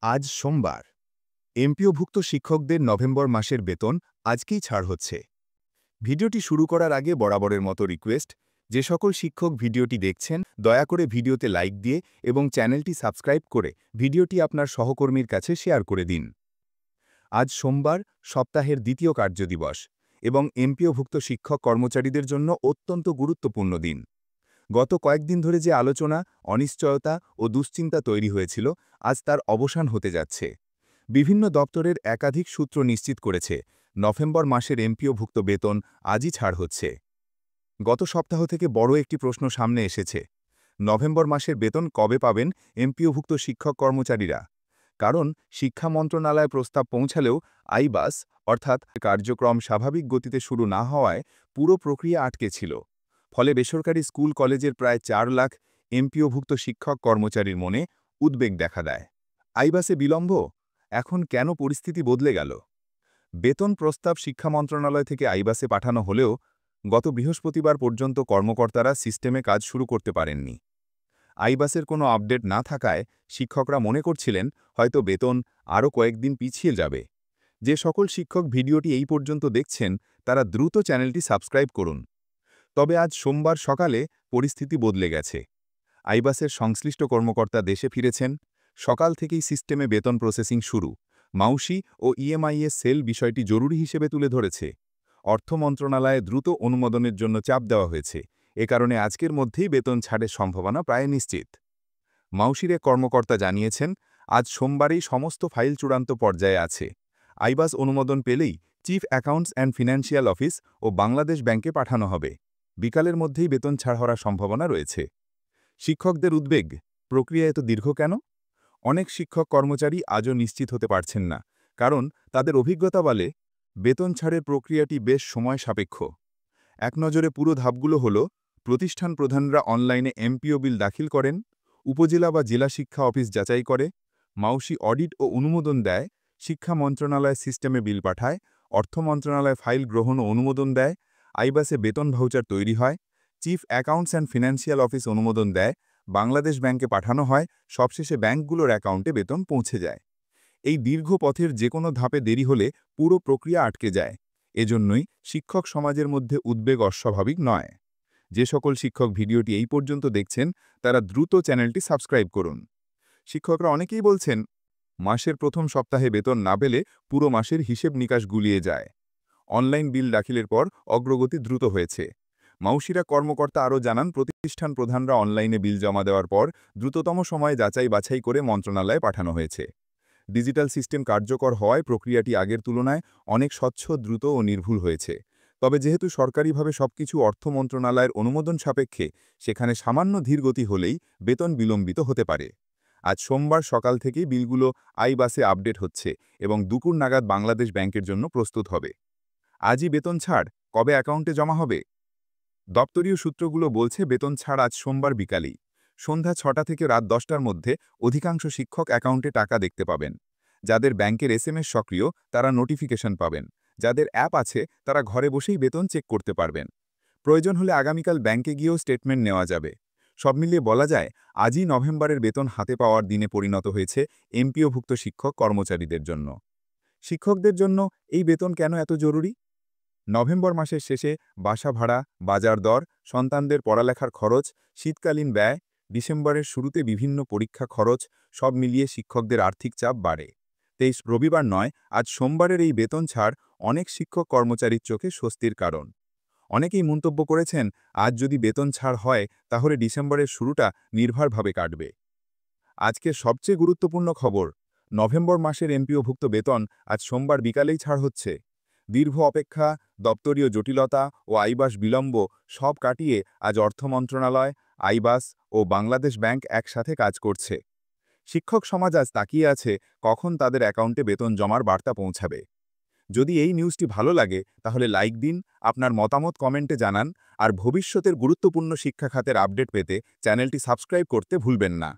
আজ সোমবার এমপিওভুক্ত শিক্ষকদের নভেম্বর মাসের বেতন আজকেই ছাড় হচ্ছে। ভিডিওটি শুরু করার আগে বরাবরের মতো রিকোয়েস্ট, যে সকল শিক্ষক ভিডিওটি দেখছেন দয়া করে ভিডিওতে লাইক দিয়ে এবং চ্যানেলটি সাবস্ক্রাইব করে ভিডিওটি আপনার সহকর্মীর কাছে শেয়ার করে দিন। আজ সোমবার, সপ্তাহের দ্বিতীয় কার্যদিবস এবং এমপিওভুক্ত শিক্ষক কর্মচারীদের জন্য অত্যন্ত গুরুত্বপূর্ণ দিন। গত কয়েকদিন ধরে যে আলোচনা, অনিশ্চয়তা ও দুশ্চিন্তা তৈরি হয়েছিল, আজ তার অবসান হতে যাচ্ছে। বিভিন্ন দপ্তরের একাধিক সূত্র নিশ্চিত করেছে নভেম্বর মাসের এমপিওভুক্ত বেতন আজই ছাড় হচ্ছে। গত সপ্তাহ থেকে বড় একটি প্রশ্ন সামনে এসেছে, নভেম্বর মাসের বেতন কবে পাবেন এমপিওভুক্ত শিক্ষক কর্মচারীরা? কারণ শিক্ষা মন্ত্রণালয়ে প্রস্তাব পৌঁছালেও আইবাস অর্থাৎ কার্যক্রম স্বাভাবিক গতিতে শুরু না হওয়ায় পুরো প্রক্রিয়া আটকে ছিল। ফলে বেসরকারি স্কুল কলেজের প্রায় ৪ লাখ এমপিওভুক্ত শিক্ষক কর্মচারীর মনে উদ্বেগ দেখা দেয়। আইবাসে বিলম্ব, এখন কেন পরিস্থিতি বদলে গেল? বেতন প্রস্তাব শিক্ষা মন্ত্রণালয় থেকে আইবাসে পাঠানো হলেও গত বৃহস্পতিবার পর্যন্ত কর্মকর্তারা সিস্টেমে কাজ শুরু করতে পারেননি। আইবাসের কোনো আপডেট না থাকায় শিক্ষকরা মনে করছিলেন হয়তো বেতন আরও কয়েকদিন পিছিয়ে যাবে। যে সকল শিক্ষক ভিডিওটি এই পর্যন্ত দেখছেন তারা দ্রুত চ্যানেলটি সাবস্ক্রাইব করুন। তবে আজ সোমবার সকালে পরিস্থিতি বদলে গেছে। আইবাসের সংশ্লিষ্ট কর্মকর্তা দেশে ফিরেছেন। সকাল থেকেই সিস্টেমে বেতন প্রসেসিং শুরু। মাউসি ও ইএমআইএস সেল বিষয়টি জরুরি হিসেবে তুলে ধরেছে। অর্থ মন্ত্রণালয়ে দ্রুত অনুমোদনের জন্য চাপ দেওয়া হয়েছে। এ কারণে আজকের মধ্যেই বেতন ছাড়ের সম্ভাবনা প্রায় নিশ্চিত। মাউসির এক কর্মকর্তা জানিয়েছেন, আজ সোমবারেই সমস্ত ফাইল চূড়ান্ত পর্যায়ে আছে। আইবাস অনুমোদন পেলেই chief accounts and financial office ও বাংলাদেশ ব্যাংকে পাঠানো হবে। বিকালের মধ্যেই বেতন ছাড় হওয়ার সম্ভাবনা রয়েছে। শিক্ষকদের উদ্বেগ, প্রক্রিয়া এত দীর্ঘ কেন? অনেক শিক্ষক কর্মচারী আজও নিশ্চিত হতে পারছেন না, কারণ তাদের অভিজ্ঞতা বলে বেতন ছাড়ের প্রক্রিয়াটি বেশ সময় সাপেক্ষ। এক নজরে পুরো ধাপগুলো হল, প্রতিষ্ঠান প্রধানরা অনলাইনে এমপিও বিল দাখিল করেন, উপজেলা বা জেলা শিক্ষা অফিস যাচাই করে, মাউসি অডিট ও অনুমোদন দেয়, শিক্ষা মন্ত্রণালয় সিস্টেমে বিল পাঠায়, অর্থ মন্ত্রণালয় ফাইল গ্রহণ ও অনুমোদন দেয়, আইবাসে বেতন ভাউচার তৈরি হয়, chief accounts and financial office অনুমোদন দেয়, বাংলাদেশ ব্যাংকে পাঠানো হয়, সবশেষে ব্যাংকগুলোর অ্যাকাউন্টে বেতন পৌঁছে যায়। এই দীর্ঘ পথের যে কোনো ধাপে দেরি হলে পুরো প্রক্রিয়া আটকে যায়। এজন্যই শিক্ষক সমাজের মধ্যে উদ্বেগ অস্বাভাবিক নয়। যে সকল শিক্ষক ভিডিওটি এই পর্যন্ত দেখছেন তারা দ্রুত চ্যানেলটি সাবস্ক্রাইব করুন। শিক্ষকরা অনেকেই বলছেন, মাসের প্রথম সপ্তাহে বেতন না পেলে পুরো মাসের হিসেব নিকাশ গুলিয়ে যায়। অনলাইন বিল দাখিলের পর অগ্রগতি দ্রুত হয়েছে। মাউসিরা কর্মকর্তা আরও জানান, প্রতিষ্ঠান প্রধানরা অনলাইনে বিল জমা দেওয়ার পর দ্রুততম সময়ে যাচাই বাছাই করে মন্ত্রণালয়ে পাঠানো হয়েছে। ডিজিটাল সিস্টেম কার্যকর হওয়ায় প্রক্রিয়াটি আগের তুলনায় অনেক স্বচ্ছ, দ্রুত ও নির্ভুল হয়েছে। তবে যেহেতু সরকারিভাবে সবকিছু অর্থ মন্ত্রণালয়ের অনুমোদন সাপেক্ষে, সেখানে সামান্য ধীরগতি হলেই বেতন বিলম্বিত হতে পারে। আজ সোমবার সকাল থেকেই বিলগুলো আইবাসে আপডেট হচ্ছে এবং দুপুর নাগাদ বাংলাদেশ ব্যাংকের জন্য প্রস্তুত হবে। আজই বেতন ছাড়, কবে অ্যাকাউন্টে জমা হবে? দপ্তরীয় সূত্রগুলো বলছে বেতন ছাড় আজ সোমবার বিকালেই। সন্ধ্যা ৬টা থেকে রাত ১০টার মধ্যে অধিকাংশ শিক্ষক অ্যাকাউন্টে টাকা দেখতে পাবেন। যাদের ব্যাংকের এসএমএস সক্রিয় তারা নোটিফিকেশন পাবেন। যাদের অ্যাপ আছে তারা ঘরে বসেই বেতন চেক করতে পারবেন। প্রয়োজন হলে আগামীকাল ব্যাংকে গিয়েও স্টেটমেন্ট নেওয়া যাবে। সব মিলিয়ে বলা যায়, আজই নভেম্বরের বেতন হাতে পাওয়ার দিনে পরিণত হয়েছে এমপিওভুক্ত শিক্ষক কর্মচারীদের জন্য। শিক্ষকদের জন্য এই বেতন কেন এত জরুরি? নভেম্বর মাসের শেষে বাসা ভাড়া, বাজার দর, সন্তানদের পড়ালেখার খরচ, শীতকালীন ব্যয়, ডিসেম্বরের শুরুতে বিভিন্ন পরীক্ষা খরচ, সব মিলিয়ে শিক্ষকদের আর্থিক চাপ বাড়ে। ২৩ রবিবার নয়, আজ সোমবারের এই বেতন ছাড় অনেক শিক্ষক কর্মচারীর চোখে স্বস্তির কারণ। অনেকেই মন্তব্য করেছেন, আজ যদি বেতন ছাড় হয় তাহলে ডিসেম্বরের শুরুটা নির্ভরভাবে কাটবে। আজকের সবচেয়ে গুরুত্বপূর্ণ খবর, নভেম্বর মাসের এমপিওভুক্ত বেতন আজ সোমবার বিকালেই ছাড় হচ্ছে। দীর্ঘ অপেক্ষা, দপ্তরীয় জটিলতা ও আইবাস বিলম্ব সব কাটিয়ে আজ অর্থ মন্ত্রণালয়, আইবাস ও বাংলাদেশ ব্যাংক একসাথে কাজ করছে। শিক্ষক সমাজ আজ তাকিয়ে আছে কখন তাদের অ্যাকাউন্টে বেতন জমার বার্তা পৌঁছাবে। যদি এই নিউজটি ভালো লাগে তাহলে লাইক দিন, আপনার মতামত কমেন্টে জানান, আর ভবিষ্যতের গুরুত্বপূর্ণ শিক্ষা খাতের আপডেট পেতে চ্যানেলটি সাবস্ক্রাইব করতে ভুলবেন না।